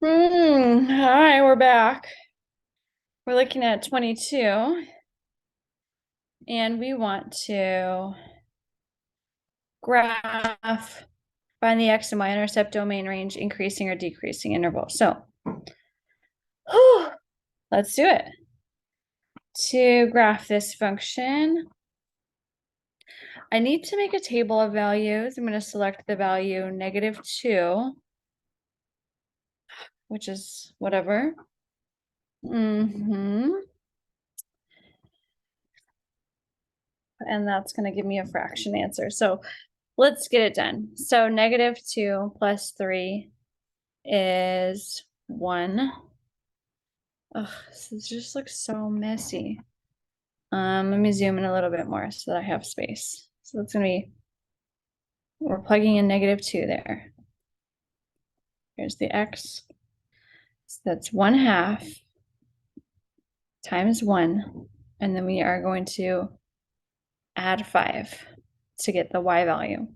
All right, we're back. We're looking at 22, and we want to graph, find the x and y intercept domain range, increasing or decreasing interval. So, let's do it. To graph this function, I need to make a table of values. I'm going to select the value -2, which is whatever. And that's going to give me a fraction answer. So let's get it done. So -2 plus 3 is 1. Ugh, this just looks so messy. Let me zoom in a little bit more so that I have space. So that's gonna be, we're plugging in -2 there. Here's the x. So that's 1/2 times 1. And then we are going to add 5 to get the y value.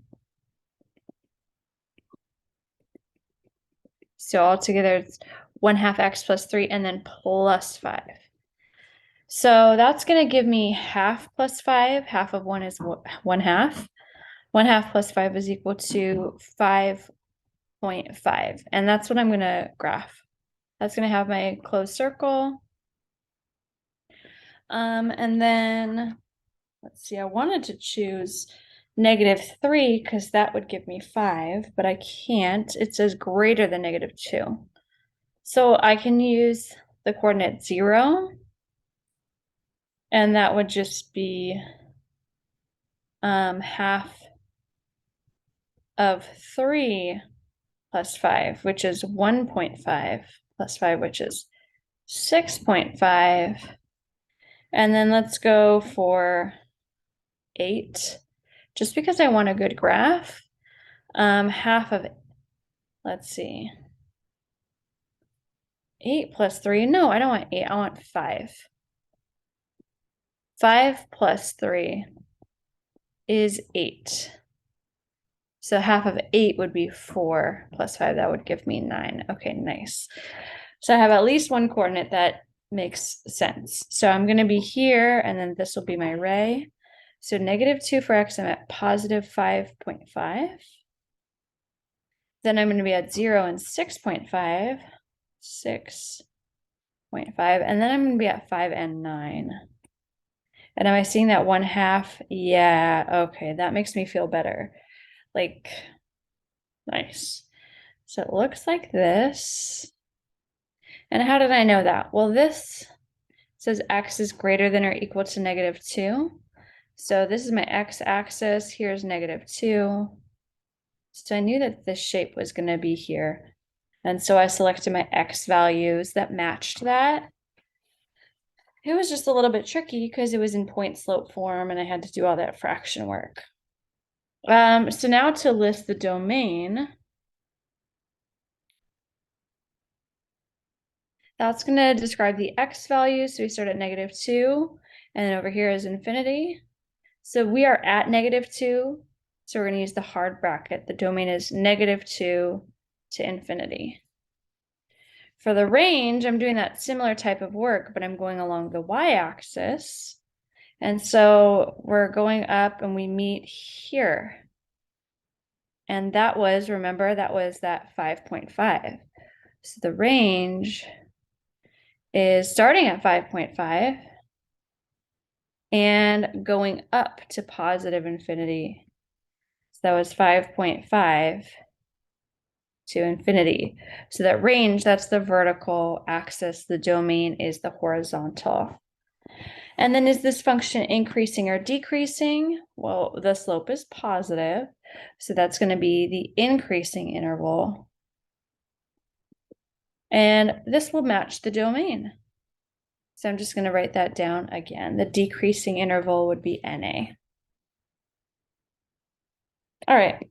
So altogether it's 1/2 x plus 3 and then plus 5. So that's going to give me 1/2 plus 5. Half of 1 is 1/2. 1/2 plus 5 is equal to 5.5. And that's what I'm going to graph. That's going to have my closed circle. And then, let's see, I wanted to choose -3 because that would give me 5, but I can't. It says greater than -2. So I can use the coordinate 0. And that would just be half of 3 plus 5, which is 1.5 plus 5, which is 6.5. And then let's go for 8, just because I want a good graph. Half of, let's see, 8 plus 3. No, I don't want 8. I want 5. 5 plus 3 is 8. So half of 8 would be 4 plus 5. That would give me 9. Okay, nice. So I have at least one coordinate that makes sense. So I'm going to be here, and then this will be my ray. So -2 for x, I'm at positive 5.5. Then I'm going to be at 0 and 6.5. 6.5. And then I'm going to be at 5 and 9. And am I seeing that 1/2? Yeah, okay, that makes me feel better. Like, nice. So it looks like this. And how did I know that? Well, this says x is greater than or equal to -2. So this is my x-axis. Here's -2. So I knew that this shape was going to be here. And so I selected my x values that matched that. It was just a little bit tricky because it was in point slope form and I had to do all that fraction work. So now to list the domain, that's going to describe the x values. So we start at -2, and then over here is infinity. So we are at -2. So we're going to use the hard bracket. The domain is -2 to infinity. For the range, I'm doing that similar type of work, but I'm going along the y-axis. And so we're going up and we meet here. And that was, remember, that was that 5.5. So the range is starting at 5.5 and going up to positive infinity. So that was 5.5 to infinity. So that range, that's the vertical axis. The domain is the horizontal. And then is this function increasing or decreasing? Well, the slope is positive. So that's going to be the increasing interval. And this will match the domain. So I'm just going to write that down again. The decreasing interval would be NA. All right.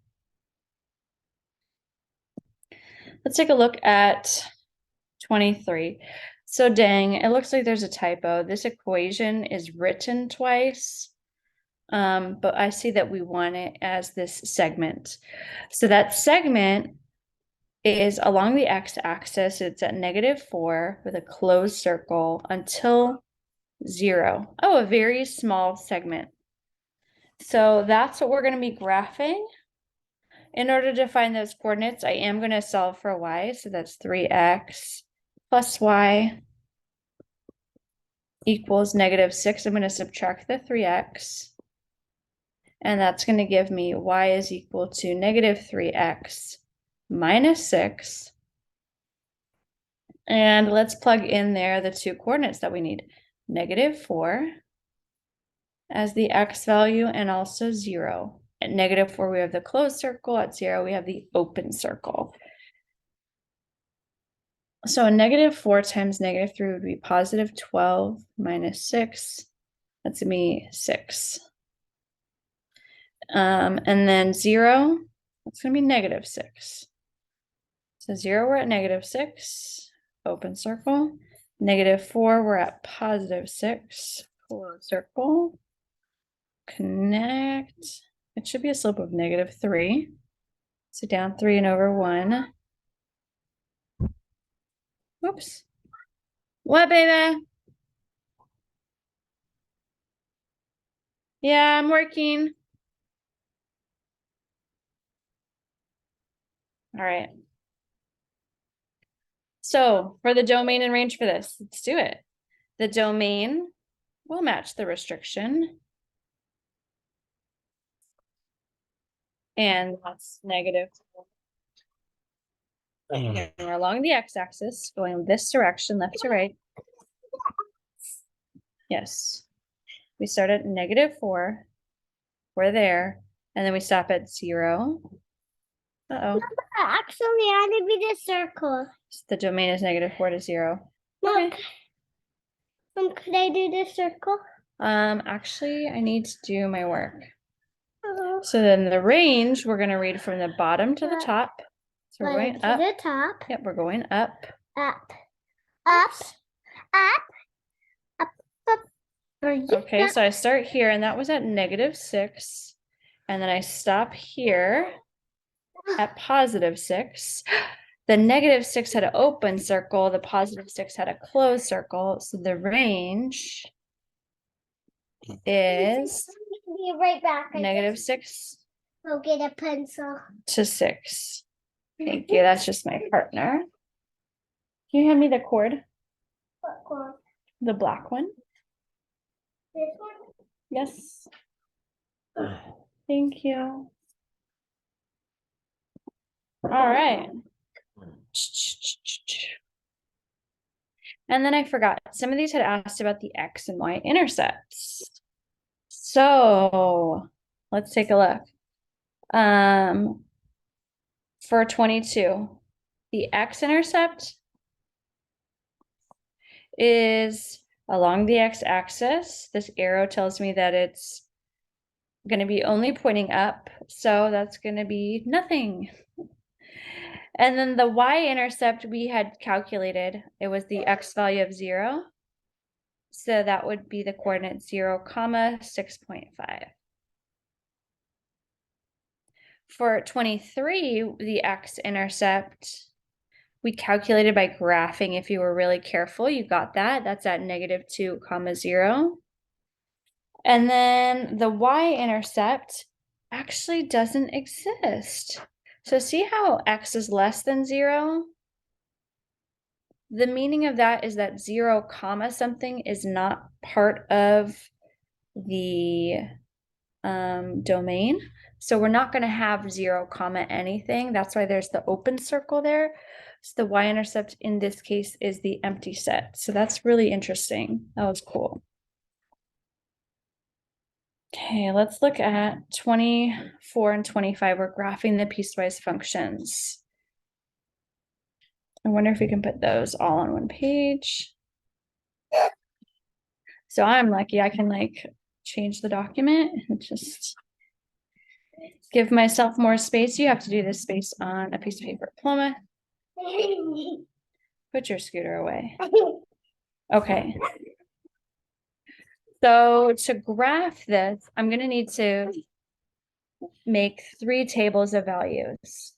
Let's take a look at 23. So dang, it looks like there's a typo. This equation is written twice, but I see that we want it as this segment. So that segment is along the x-axis. It's at -4 with a closed circle until 0. Oh, a very small segment. So that's what we're going to be graphing. In order to find those coordinates, I am going to solve for y. So that's 3x plus y equals -6. I'm going to subtract the 3x. And that's going to give me y is equal to -3x minus 6. And let's plug in there the two coordinates that we need. -4 as the x value and also 0. At -4, we have the closed circle. At 0, we have the open circle. So a -4 times -3 would be +12 minus 6. That's going to be 6. And then 0, that's going to be -6. So 0, we're at -6, open circle. -4, we're at +6, closed circle. Connect. It should be a slope of -3. So down 3 and over 1. Whoops. What, baby? Yeah, I'm working. All right. So for the domain and range for this, let's do it. The domain will match the restriction. And that's -4. And we're along the x-axis, going this direction, left to right. Yes. We start at -4. We're there. And then we stop at 0. Uh-oh. Actually, I need to be the circle. The domain is -4 to 0. Mom, Okay. could I do the circle? Actually, I need to do my work. So then the range, we're going to read from the bottom to the top. So we're going up. To the top. Yep, we're going up. Up. Up. Up. Up. Up. Okay, so I start here, and that was at -6. And then I stop here at +6. The -6 had an open circle. The +6 had a closed circle. So the range is Be right back. -6 Go get a pencil. to 6. Thank you. That's just my partner. Can you hand me the cord? What cord? The black one? This one? Yes. Thank you. All right. And then I forgot, some of these had asked about the x and y intercepts. So let's take a look. For 22, the x-intercept is along the x-axis. This arrow tells me that it's going to be only pointing up, so that's going to be nothing. And then the y-intercept we had calculated, it was the x value of 0. So that would be the coordinate 0, 6.5. For 23, the x-intercept, we calculated by graphing. If you were really careful, you got that. That's at -2, 0. And then the y-intercept actually doesn't exist. So see how x is less than 0? The meaning of that is that 0, something is not part of the domain. So we're not going to have 0, anything. That's why there's the open circle there. So the y-intercept in this case is the empty set. So that's really interesting. That was cool. Okay, let's look at 24 and 25. We're graphing the piecewise functions. I wonder if we can put those all on one page. So I'm lucky I can change the document and just give myself more space. You have to do this space on a piece of paper. Paloma, put your scooter away. Okay. So to graph this, I'm going to need to make 3 tables of values.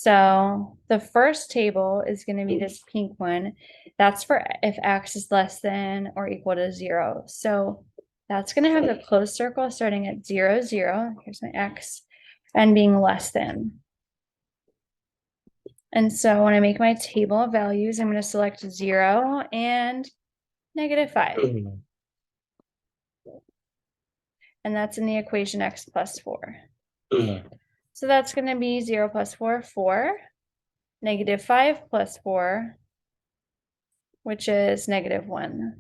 So the first table is going to be this pink one. That's for if x is less than or equal to 0. So that's going to have the closed circle starting at 0, 0. Here's my x, and being less than. And so when I make my table of values, I'm going to select 0 and -5. And that's in the equation x plus 4. So that's going to be 0 plus 4, 4. -5 plus 4, which is -1.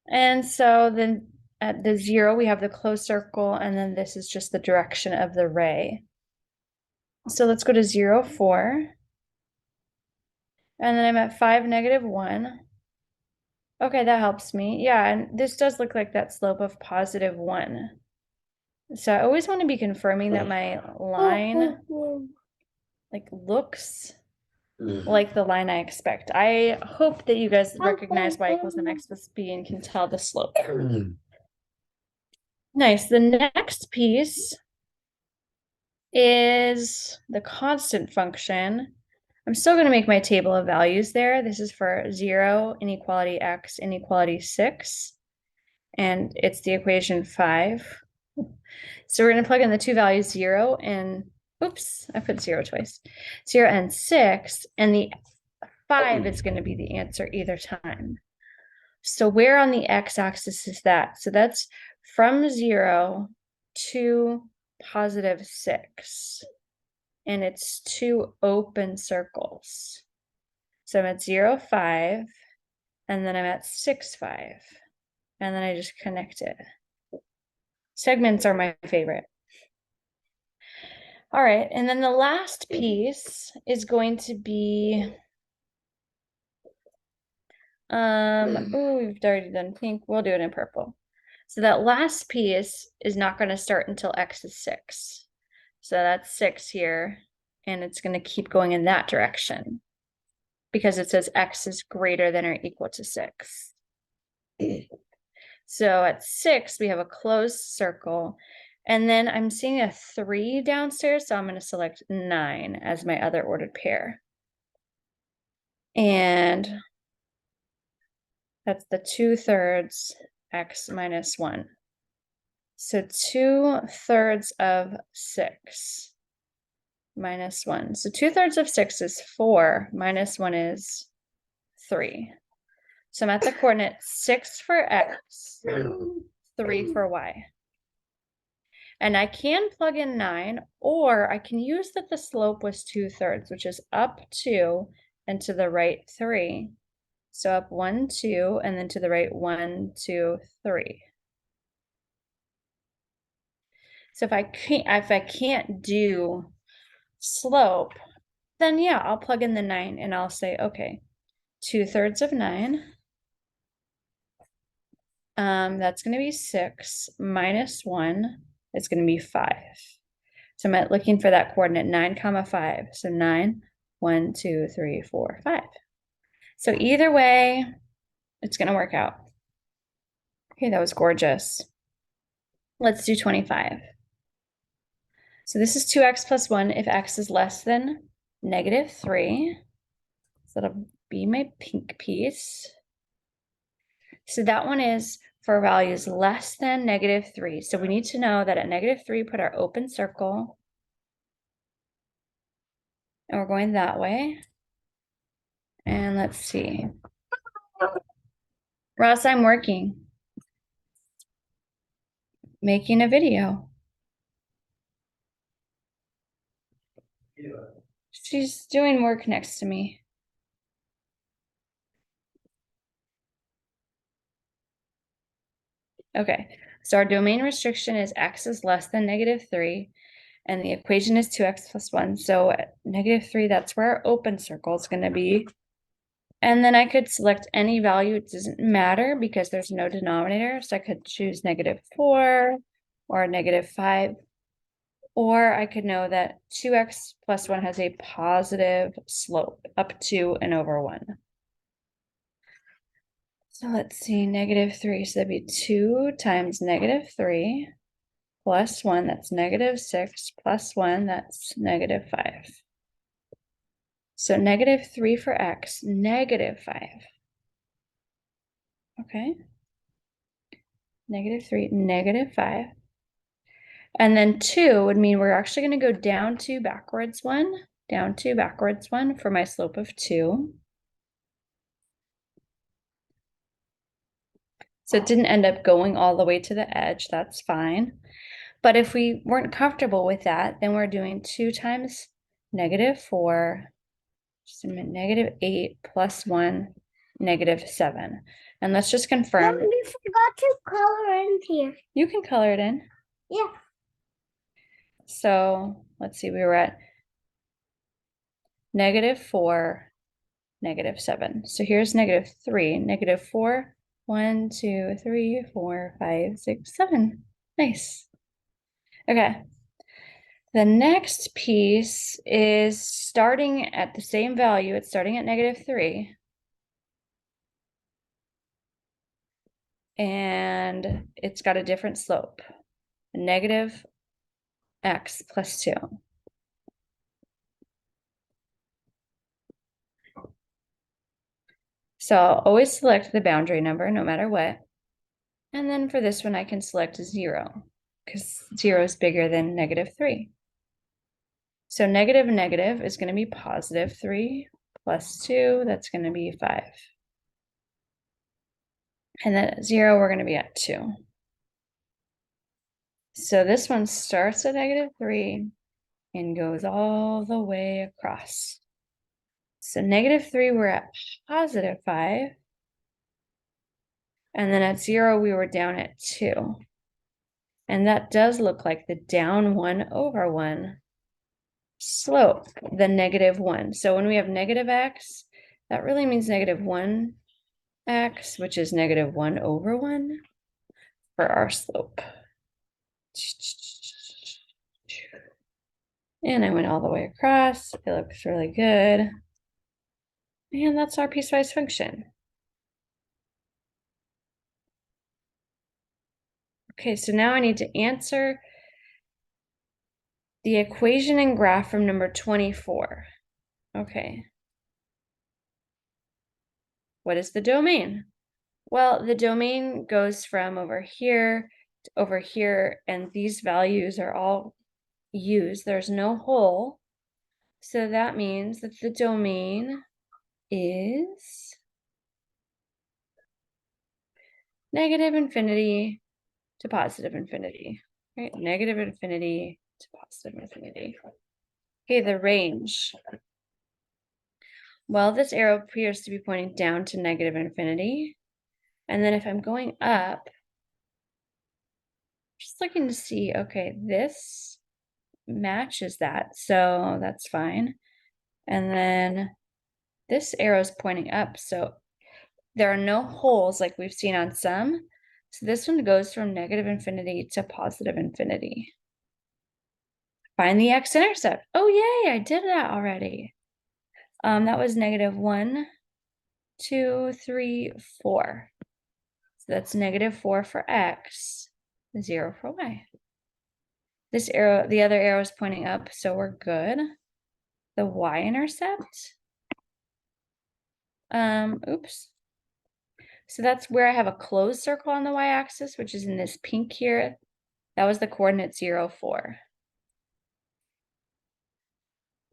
And so then at the 0, we have the closed circle, and then this is just the direction of the ray. So let's go to 0, 4. And then I'm at 5, -1. Okay, that helps me. Yeah, and this does look like that slope of +1. So I always want to be confirming that my line like looks like the line I expect. I hope that you guys recognize y equals mx plus b and can tell the slope. Nice. The next piece is the constant function. I'm still going to make my table of values there. This is for 0, inequality x, inequality 6. And it's the equation 5. So we're going to plug in the two values 0 and, oops, I put 0 twice. 0 and 6, and the 5 is going to be the answer either time. So where on the x-axis is that? So that's from 0 to +6. And it's two open circles. So I'm at 0, 5, and then I'm at 6, 5. And then I just connect it. Segments are my favorite. All right, and then the last piece is going to be, oh, we've already done pink. We'll do it in purple. So that last piece is not going to start until x is 6. So that's 6 here, and it's going to keep going in that direction because it says x is greater than or equal to 6. So at 6, we have a closed circle, and then I'm seeing a 3 downstairs, so I'm going to select 9 as my other ordered pair. And that's the 2/3 x minus 1. So 2/3 of 6 minus 1. So 2/3 of 6 is 4, minus 1 is 3. So I'm at the coordinate 6 for x, 3 for y. And I can plug in 9, or I can use that the slope was 2/3, which is up 2 and to the right 3. So up 1, 2, and then to the right 1, 2, 3. So if I can't do slope, then yeah, I'll plug in the 9 and I'll say, okay, 2/3 of 9. That's going to be 6 minus 1 is going to be 5. So I'm looking for that coordinate 9, 5. So 9, 1, 2, 3, 4, 5. So either way, it's going to work out. Okay, that was gorgeous. Let's do 25. So this is 2x plus 1 if x is less than -3. So that'll be my pink piece. So that one is for values less than -3. So we need to know that at -3, put our open circle. And we're going that way. And let's see. Ross, I'm working. Making a video. She's doing work next to me. Okay, so our domain restriction is x is less than -3, and the equation is 2x plus 1. So at -3, that's where our open circle is going to be. And then I could select any value. It doesn't matter because there's no denominator. So I could choose -4 or -5. Or I could know that 2x plus 1 has a positive slope up to and over 1. So let's see, -3. So that'd be 2 times -3 plus 1, that's -6, plus 1, that's -5. So -3 for x, -5. Okay. -3, -5. And then 2 would mean we're actually going to go down 2, backwards 1, down 2, backwards 1 for my slope of 2. So it didn't end up going all the way to the edge. That's fine. But if we weren't comfortable with that, then we're doing 2 times -4, just a minute, -8 plus 1, -7. And let's just confirm. We forgot to color in here. You can color it in. Yeah. So let's see, we were at -4, -7. So here's -3, -4, 1, 2, 3, 4, 5, 6, 7. Nice. Okay. The next piece is starting at the same value. It's starting at -3. And it's got a different slope, -x plus 2. So I'll always select the boundary number no matter what. And then for this one, I can select 0 because 0 is bigger than -3. So negative is going to be +3 plus 2, that's going to be 5. And then at 0, we're going to be at 2. So this one starts at -3 and goes all the way across. So -3, we're at +5. And then at 0, we were down at 2. And that does look like the down 1 over 1 slope, the -1. So when we have -x, that really means -1x, which is -1 over 1 for our slope. And I went all the way across. It looks really good. And that's our piecewise function. Okay, so now I need to answer the equation and graph from number 24. Okay. What is the domain? Well, the domain goes from over here to over here, and these values are all used. There's no hole. So that means that the domain is -infinity to +infinity, right? -infinity to +infinity. Okay, the range. Well, this arrow appears to be pointing down to -infinity. And then if I'm going up, just looking to see, okay, this matches that, so that's fine. And then this arrow is pointing up, so there are no holes like we've seen on some. So this one goes from -infinity to +infinity. Find the x-intercept. Oh, yay, I did that already. That was -1, 2, 3, 4. So that's -4 for x, 0 for y. This arrow, the other arrow is pointing up, so we're good. The y-intercept. Oops. So that's where I have a closed circle on the y-axis, which is in this pink here. That was the coordinate 0, 4.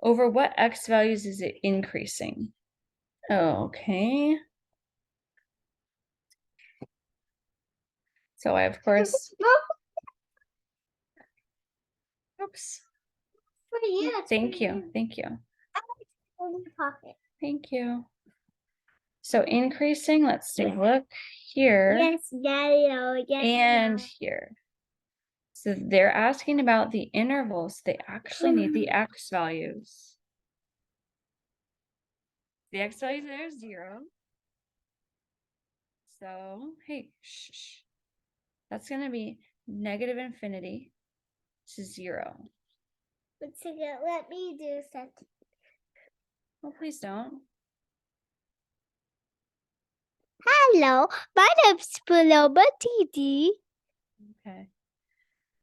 Over what x values is it increasing? Okay. So I, of course, oops. For you. Thank you. Thank you. In the pocket. Thank you. So increasing, let's take a look here. Yes, Daddy. Yes, and no. here. So they're asking about the intervals. They actually need the x values. The x values there is 0. So, hey, shh. That's going to be -infinity to 0. Let me do something. Well, please don't. Hello, my name's Paloma TD. Okay.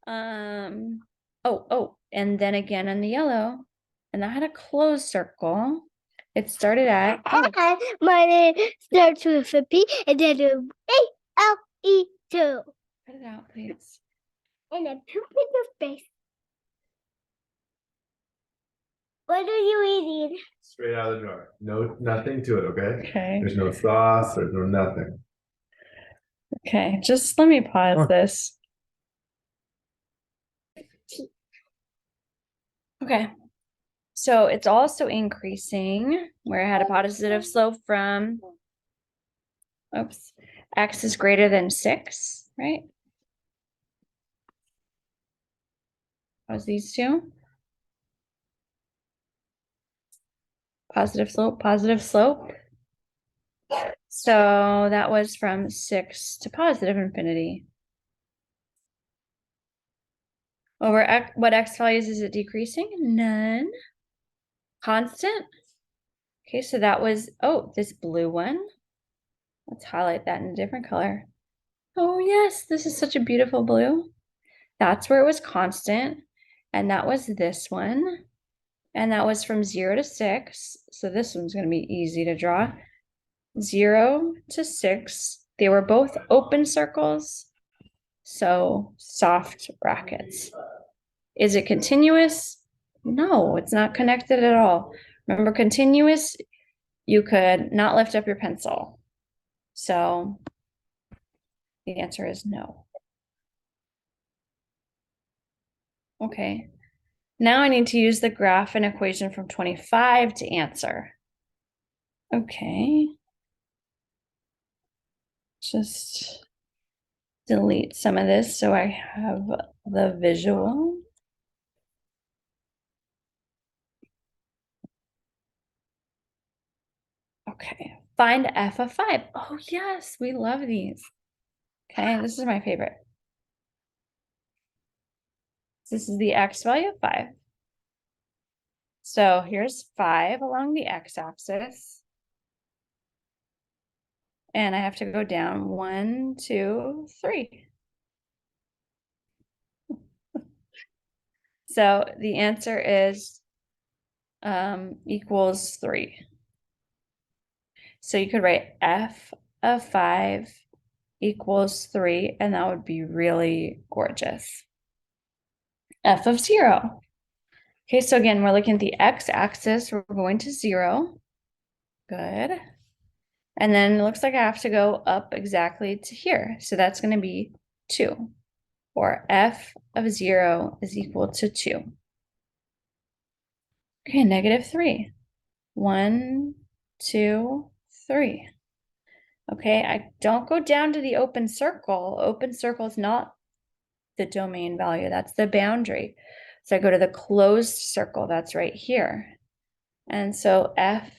Oh, and then again in the yellow, and that had a closed circle. It started at, And my name starts with a P and then A-L-E-2. cut it out, please. And then poop in your face. What are you eating? Straight out of the jar. No, nothing to it, okay? Okay. There's no sauce, there's no nothing. Okay, just let me pause this. Okay, so it's also increasing where it had a positive slope from, oops, x is greater than 6, right? Was these two? Positive slope, positive slope. So that was from 6 to positive infinity. Over x, what x values is it decreasing? None. Constant. Okay, so that was, oh, this blue one. Let's highlight that in a different color. Oh yes, this is such a beautiful blue. That's where it was constant. And that was this one. And that was from 0 to 6. So this one's going to be easy to draw. 0 to 6. They were both open circles. So soft brackets. Is it continuous? No, it's not connected at all. Remember, continuous, you could not lift up your pencil. So the answer is no. Okay. Now I need to use the graph and equation from 25 to answer. Okay. Just delete some of this so I have the visual. Okay, find f of 5. Oh yes, we love these. Okay, this is my favorite. This is the x value of 5. So here's 5 along the x-axis. And I have to go down 1, 2, 3. So the answer is equals 3. So you could write f of 5 equals 3, and that would be really gorgeous. F of 0. Okay, so again, we're looking at the x-axis. We're going to 0. Good. And then it looks like I have to go up exactly to here. So that's going to be 2. Or f of 0 is equal to 2. Okay, negative 3. 1, 2, 3. Okay, I don't go down to the open circle. Open circle is not the domain value, that's the boundary. So I go to the closed circle, that's right here. And so f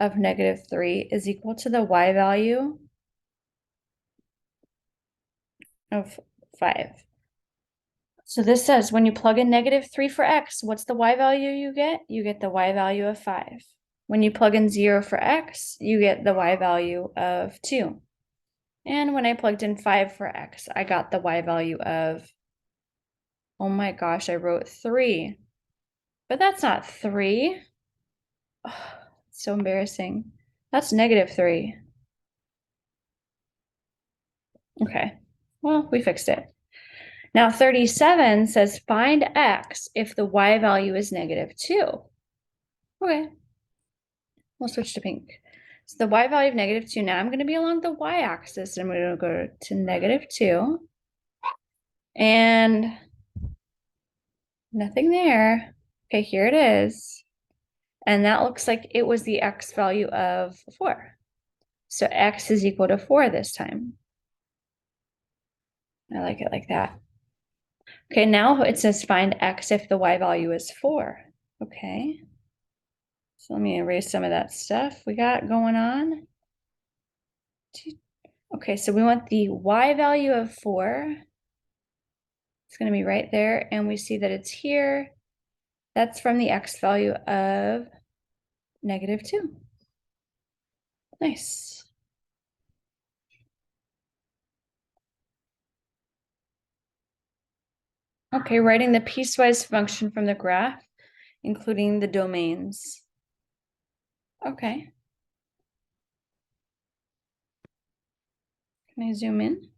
of negative 3 is equal to the y value of 5. So this says when you plug in negative 3 for x, what's the y value you get? You get the y value of 5. When you plug in 0 for x, you get the y value of 2. And when I plugged in 5 for x, I got the y value of, oh my gosh, I wrote 3. But that's not 3. Oh, it's so embarrassing. That's negative 3. Okay, well, we fixed it. Now 37 says find x if the y value is negative 2. Okay, we'll switch to pink. So the y value of negative 2, now I'm going to be along the y-axis, and I'm going to go to negative 2. And nothing there. Okay, here it is. And that looks like it was the x value of 4. So x is equal to 4 this time. I like it like that. Okay, now it says find x if the y value is 4. Okay. So let me erase some of that stuff we got going on. Okay, so we want the y value of 4. It's going to be right there, and we see that it's here. That's from the x value of negative 2. Nice. Okay, writing the piecewise function from the graph, including the domains. Okay. Can I zoom in?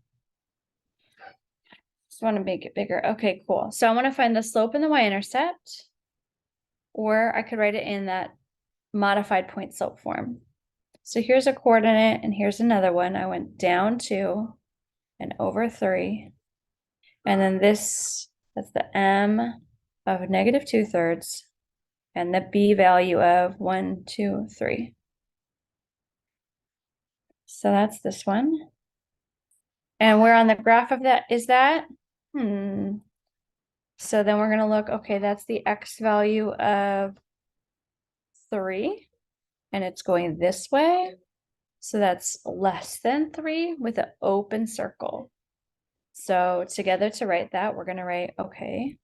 Just want to make it bigger. Okay, cool. So I want to find the slope and the y-intercept, or I could write it in that modified point slope form. So here's a coordinate and here's another one. I went down 2 and over 3. And then that's the m of -2/3 and the b value of 1, 2, 3. So that's this one. And where on the graph of that is that? So then we're going to look, okay, that's the x value of 3, and it's going this way. So that's less than 3 with an open circle. So together to write that, we're going to write, okay,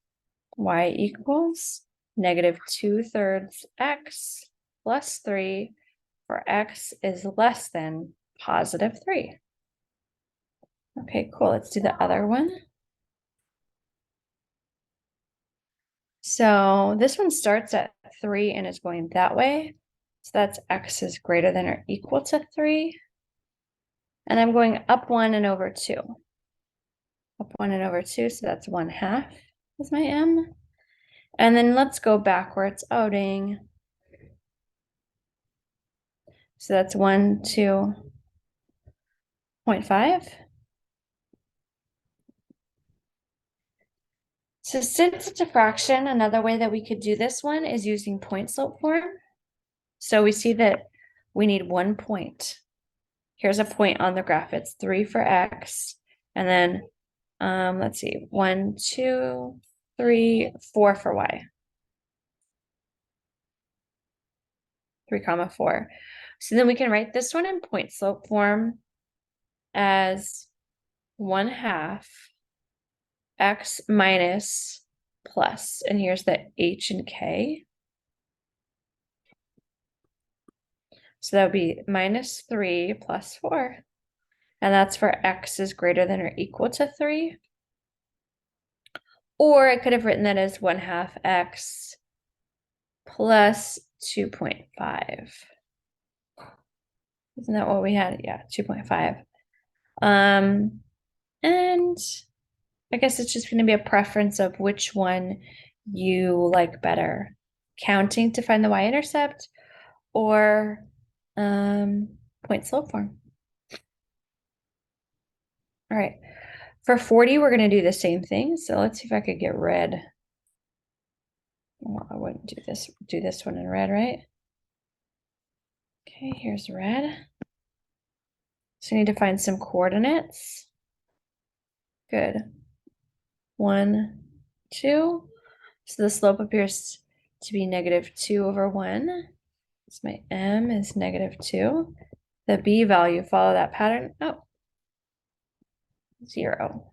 y equals -2/3 x plus 3 for x is less than +3. Okay, cool. Let's do the other one. So this one starts at 3 and is going that way. So that's x is greater than or equal to 3. And I'm going up 1 and over 2. Up 1 and over 2, so that's 1/2 is my m. And then let's go backwards. Oh, dang. So that's 1, 2.5. So since it's a fraction, another way that we could do this one is using point slope form. So we see that we need 1 point. Here's a point on the graph. It's 3 for x. And then, let's see, 1, 2, 3, 4 for y. 3, 4. So then we can write this one in point slope form as 1/2 x minus plus, and here's the h and k. So that would be -3 plus 4. And that's for x is greater than or equal to 3. Or I could have written that as 1/2 x plus 2.5. Isn't that what we had? Yeah, 2.5. And I guess it's just going to be a preference of which one you like better. Counting to find the y-intercept or point slope form. All right. For 40, we're going to do the same thing. So let's see if I could get red. Well, I wouldn't do this one in red, right? Okay, here's red. So I need to find some coordinates. Good. 1, 2. So the slope appears to be -2/1. So my m is -2. The b value, follow that pattern. Oh, 0.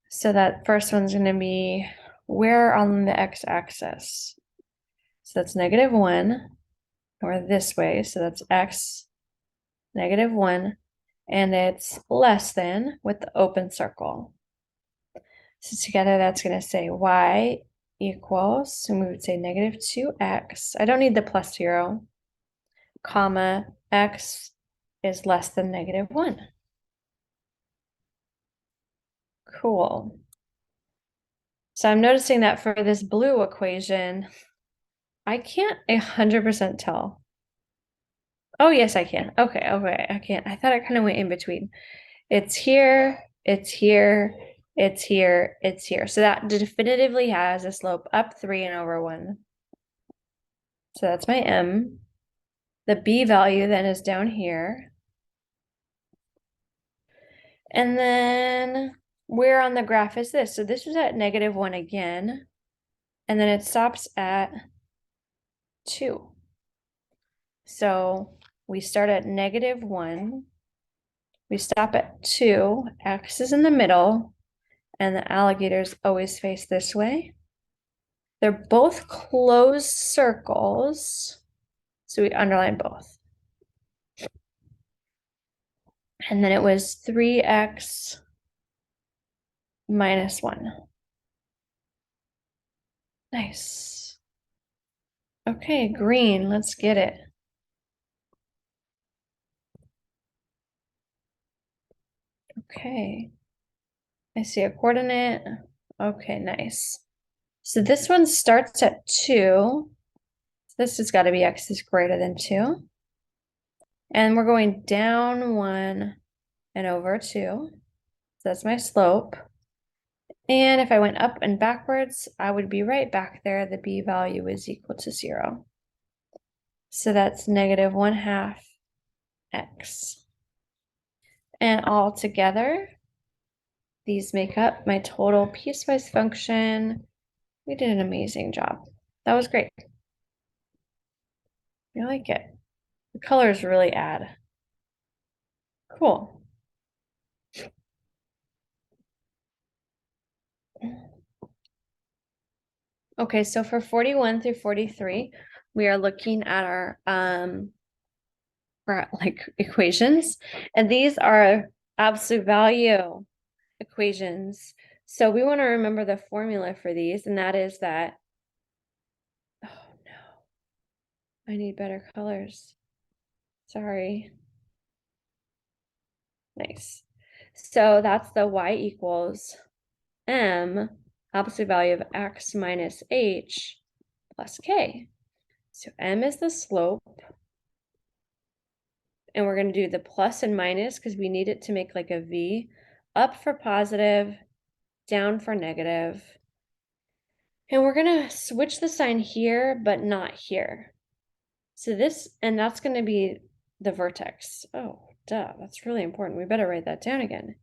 So that first one's going to be where on the x-axis? So that's -1, or this way. So that's x -1, and it's less than with the open circle. So together that's going to say y equals, so we would say -2x. I don't need the plus 0, comma, x is less than -1. Cool. So I'm noticing that for this blue equation, I can't 100% tell. Oh, yes, I can. Okay, I can't. I thought I kind of went in between. It's here, it's here, it's here, it's here. So that definitively has a slope up 3 and over 1. So that's my m. The b value then is down here. And then where on the graph is this? So this is at -1 again. And then it stops at 2. So we start at -1. We stop at 2. X is in the middle. And the alligators always face this way. They're both closed circles. So we underline both. And then it was 3x minus 1. Nice. Okay, green, let's get it. Okay. I see a coordinate. Okay, nice. So this one starts at 2. So this has got to be x is greater than 2. And we're going down 1 and over 2. So that's my slope. And if I went up and backwards, I would be right back there. The b value is equal to 0. So that's negative 1/2 x. And all together, these make up my total piecewise function. We did an amazing job. That was great. I like it. The colors really add. Cool. Okay, so for 41 through 43, we are looking at our equations, and these are absolute value equations. So we want to remember the formula for these, and that is that, oh no, I need better colors. Sorry. Nice. So that's the y equals m, absolute value of x minus h plus k. So m is the slope. And we're going to do the plus and minus because we need it to make like a V. Up for positive, down for negative. And we're going to switch the sign here, but not here. So this, and that's going to be the vertex. Oh, duh, that's really important. We better write that down again.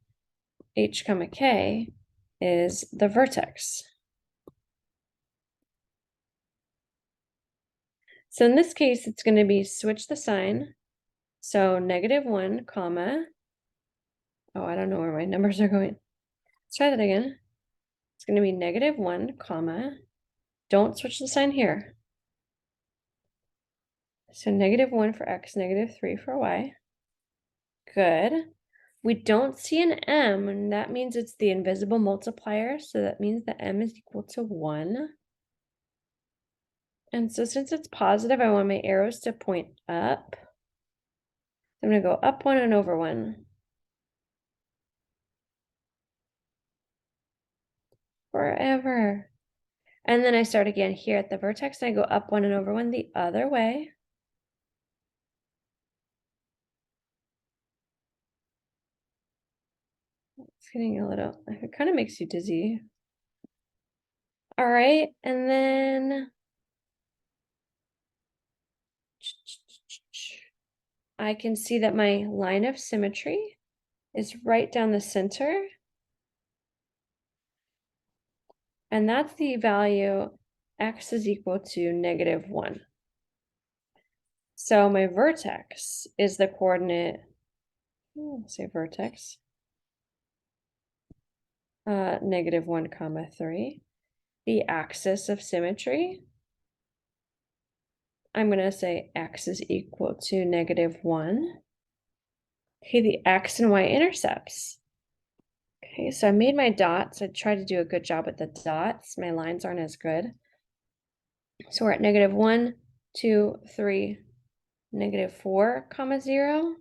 H comma K is the vertex. So in this case, it's going to be switch the sign. So negative 1, comma. Oh, I don't know where my numbers are going. Let's try that again. It's going to be negative 1, comma. Don't switch the sign here. So negative 1 for x, negative 3 for y. Good. We don't see an m, and that means it's the invisible multiplier. So that means that m is equal to 1. And so since it's positive, I want my arrows to point up. I'm going to go up 1 and over 1. Forever. And then I start again here at the vertex, and I go up 1 and over 1 the other way. It's getting a little, it kind of makes you dizzy. All right, and then I can see that my line of symmetry is right down the center. And that's the value x is equal to negative 1. So my vertex is the coordinate, say vertex, negative 1 comma 3. The axis of symmetry, I'm going to say x is equal to negative 1. Okay, the x and y intercepts. Okay, so I made my dots. I tried to do a good job with the dots. My lines aren't as good. So we're at negative 1, 2, 3, negative 4, comma 0.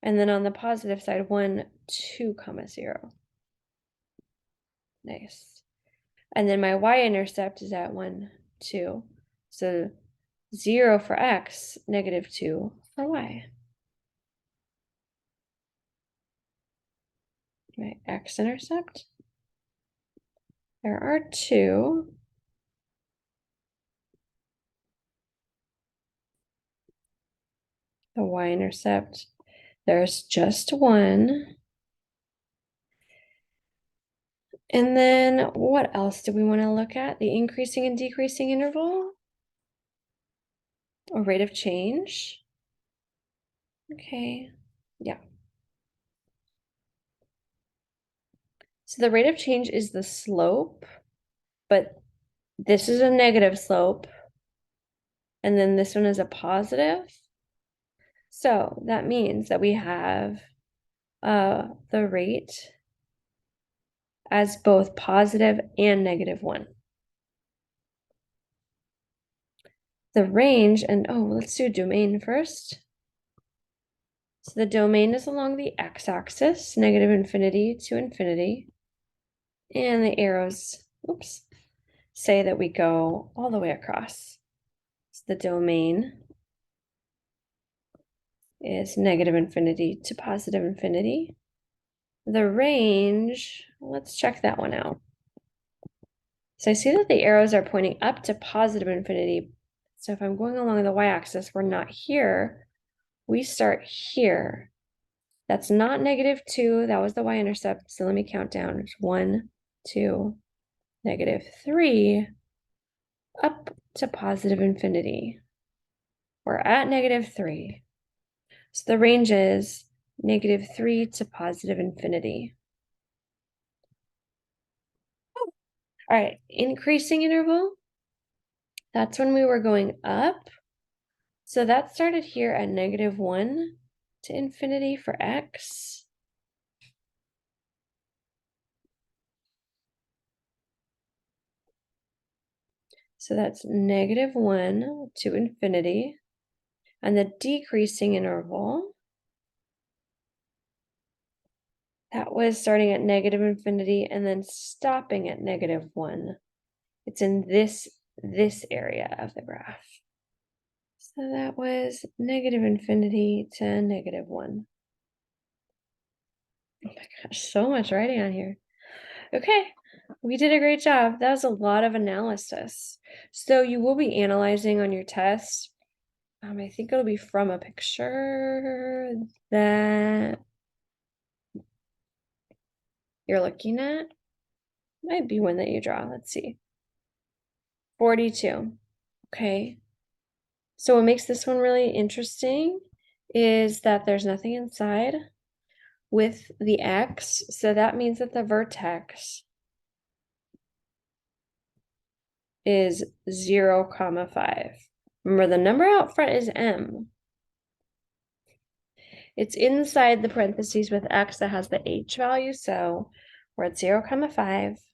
And then on the positive side, 1, 2, comma 0. Nice. And then my y-intercept is at 1, 2. So 0 for x, negative 2 for y. My x-intercept. There are 2. The y-intercept, there's just 1. And then what else do we want to look at? The increasing and decreasing interval? Or rate of change? Okay, yeah. So the rate of change is the slope, but this is a negative slope. And then this one is a positive. So that means that we have the rate as both positive and negative 1. The range, and oh, let's do domain first. So the domain is along the x-axis, negative infinity to infinity. And the arrows, oops, say that we go all the way across. So the domain is negative infinity to positive infinity. The range, let's check that one out. So I see that the arrows are pointing up to positive infinity. So if I'm going along the y-axis, we're not here. We start here. That's not -2. That was the y-intercept. So let me count down. It's 1, 2, -3, up to positive infinity. We're at -3. So the range is -3 to positive infinity. All right, increasing interval. That's when we were going up. So that started here at -1 to infinity for x. So that's -1 to infinity. And the decreasing interval, that was starting at negative infinity and then stopping at -1. It's in this area of the graph. So that was negative infinity to -1. Oh my gosh, so much writing on here. Okay, we did a great job. That was a lot of analysis. So you will be analyzing on your test. I think it'll be from a picture that you're looking at. Might be one that you draw. Let's see. 42. Okay. So what makes this one really interesting is that there's nothing inside with the x. So that means that the vertex is 0, 5. Remember, the number out front is m. It's inside the parentheses with x that has the h value. So we're at 0, 5.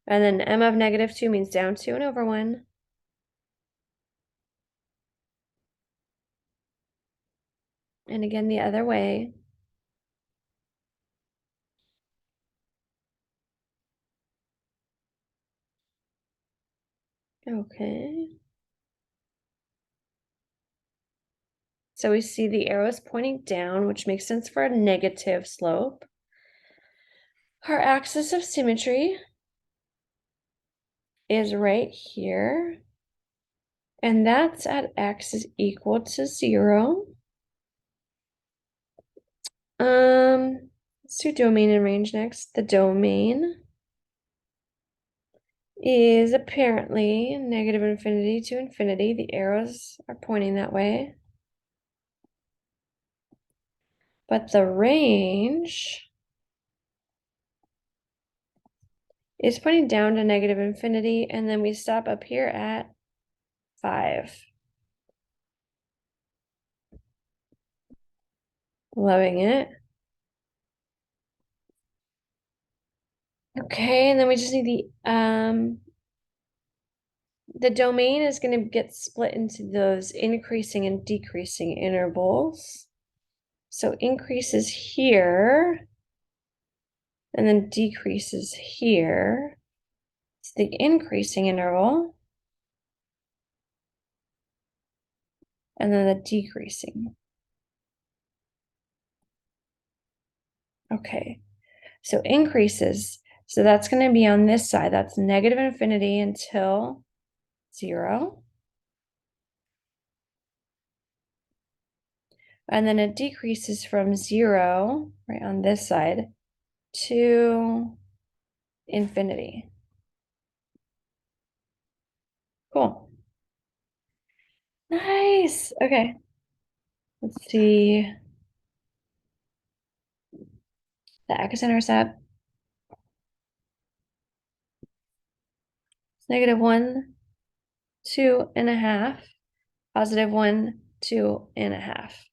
And then m of -2 means down 2 and over 1. And again, the other way. Okay. So we see the arrows pointing down, which makes sense for a negative slope. Our axis of symmetry is right here. And that's at x is equal to 0. Let's do domain and range next. The domain is apparently negative infinity to infinity. The arrows are pointing that way. But the range is pointing down to negative infinity, and then we stop up here at 5. Loving it. Okay, and then we just need the domain is going to get split into those increasing and decreasing intervals. So increases here, and then decreases here. It's the increasing interval, and then the decreasing. Okay, so increases. So that's going to be on this side. That's negative infinity until 0. And then it decreases from 0, right on this side, to infinity. Cool. Nice. Okay. Let's see. The x-intercept. It's -1, 2.5, +1, 2.5.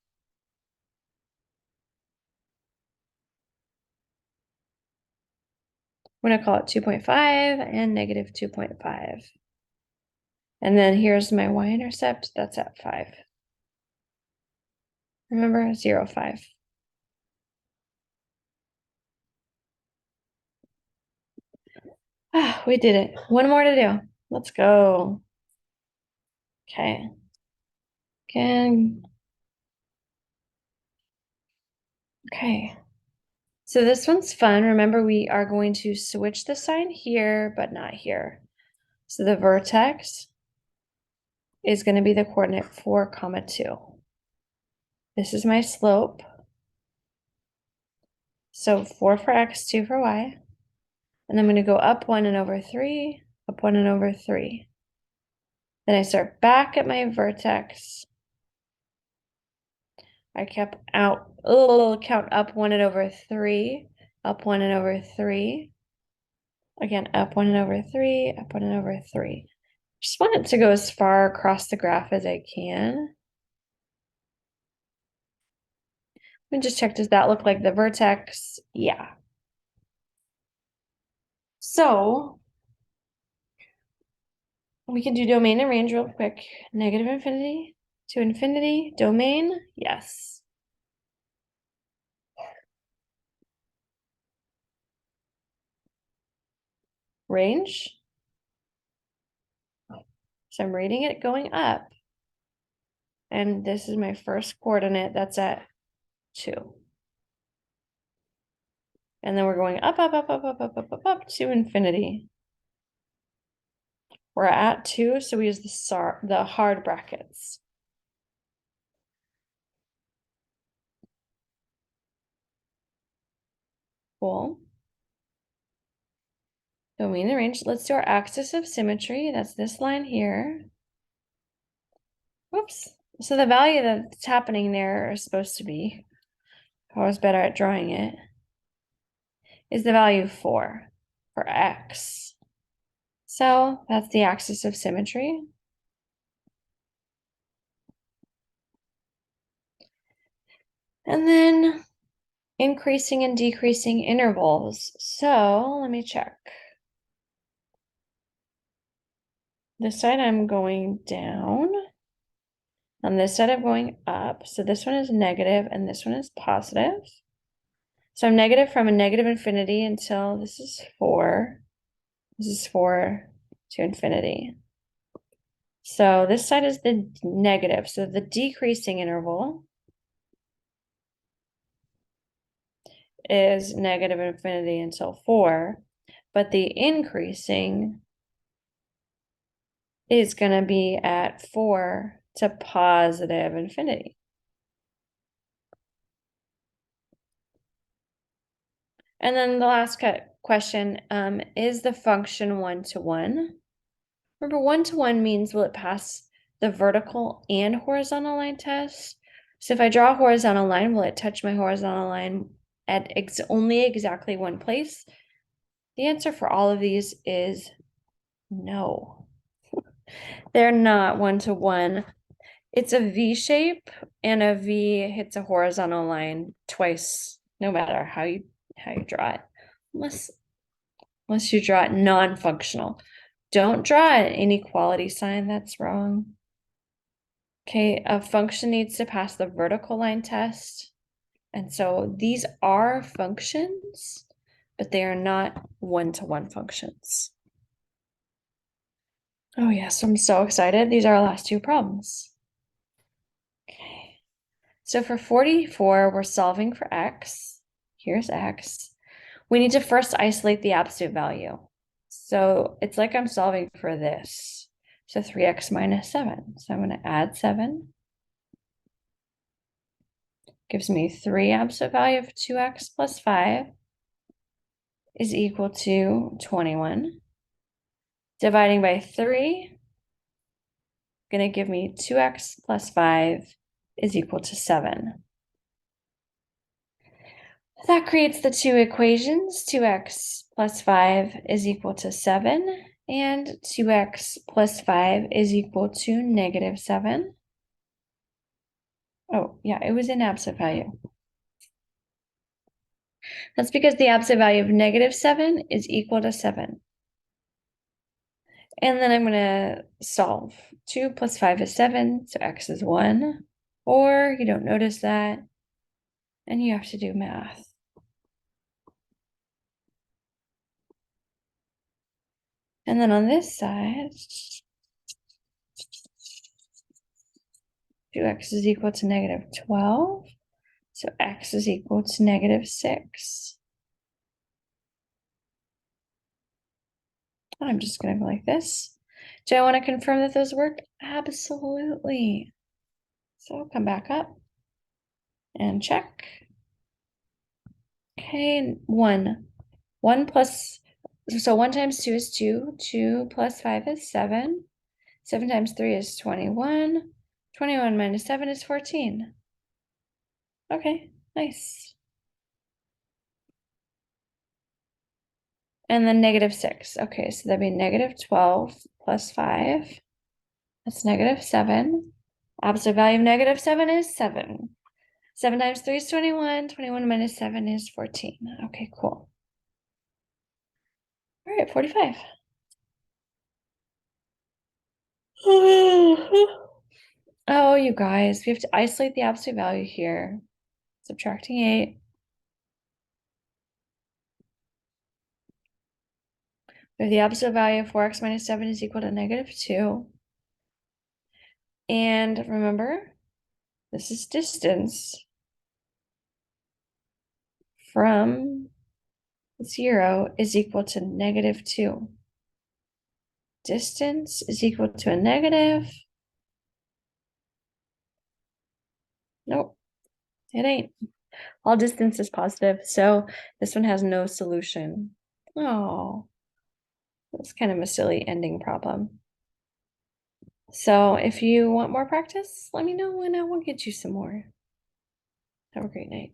I'm going to call it 2.5 and -2.5. And then here's my y-intercept. That's at 5. Remember, 0, 5. Ah, we did it. One more to do. Let's go. Okay. Okay. So this one's fun. Remember, we are going to switch the sign here, but not here. So the vertex is going to be the coordinate 4, 2. This is my slope. So 4 for x, 2 for y. And I'm going to go up 1 and over 3, up 1 and over 3. Then I start back at my vertex. I kept out, count up 1 and over 3, up 1 and over 3. Again, up 1 and over 3, up 1 and over 3. Just want it to go as far across the graph as I can. Let me just check, does that look like the vertex? Yeah. So we can do domain and range real quick. Negative infinity to infinity, domain, yes. Range. So I'm reading it going up. And this is my first coordinate, that's at 2. And then we're going up, up, up, up, up, up, up, up, up to infinity. We're at 2, so we use the hard brackets. Cool. Domain and range. Let's do our axis of symmetry. That's this line here. Whoops. So the value that's happening there is supposed to be, I was better at drawing it, is the value 4 for x. So that's the axis of symmetry. And then increasing and decreasing intervals. So let me check. This side I'm going down. On this side I'm going up. So this one is negative and this one is positive. So I'm negative from a negative infinity until this is 4. This is 4 to infinity. So this side is the negative. So the decreasing interval is negative infinity until 4. But the increasing is going to be at 4 to positive infinity. And then the last question, is the function 1 to 1? Remember, 1 to 1 means will it pass the vertical and horizontal line test? So if I draw a horizontal line, will it touch my horizontal line at only exactly one place? The answer for all of these is no. They're not 1 to 1. It's a V shape, and a V hits a horizontal line twice, no matter how you draw it, unless you draw it non-functional. Don't draw an inequality sign, that's wrong. Okay, a function needs to pass the vertical line test. And so these are functions, but they are not 1 to 1 functions. Oh yes, I'm so excited. These are our last 2 problems. Okay. So for 44, we're solving for x. Here's x. We need to first isolate the absolute value. So it's like I'm solving for this. So 3x minus 7. So I'm going to add 7. Gives me 3 absolute value of 2x plus 5 is equal to 21. Dividing by 3, going to give me 2x plus 5 is equal to 7. That creates the 2 equations. 2x plus 5 is equal to 7, and 2x plus 5 is equal to negative 7. Oh, yeah, it was in absolute value. That's because the absolute value of negative 7 is equal to 7. And then I'm going to solve. 2 plus 5 is 7, so x is 1. or you don't notice that and you have to do math. And then on this side, 2x is equal to -12. So x is equal to -6. I'm just going to go like this. Do I want to confirm that those work? Absolutely. So I'll come back up and check. Okay, 1. 1 plus, so 1 times 2 is 2. 2 plus 5 is 7. 7 times 3 is 21. 21 minus 7 is 14. Okay, nice. And then -6. Okay, so that'd be -12 plus 5. That's -7. Opposite value of -7 is 7. 7 times 3 is 21. 21 minus 7 is 14. Okay, cool. All right, 45. Oh, you guys, we have to isolate the absolute value here. Subtracting 8. We have the absolute value of 4x minus 7 is equal to -2. And remember, this is distance from 0 is equal to -2. Distance is equal to a negative. Nope, it ain't. All distance is positive, so this one has no solution. Oh, that's kind of a silly ending problem. So if you want more practice, let me know and I will get you some more. Have a great night.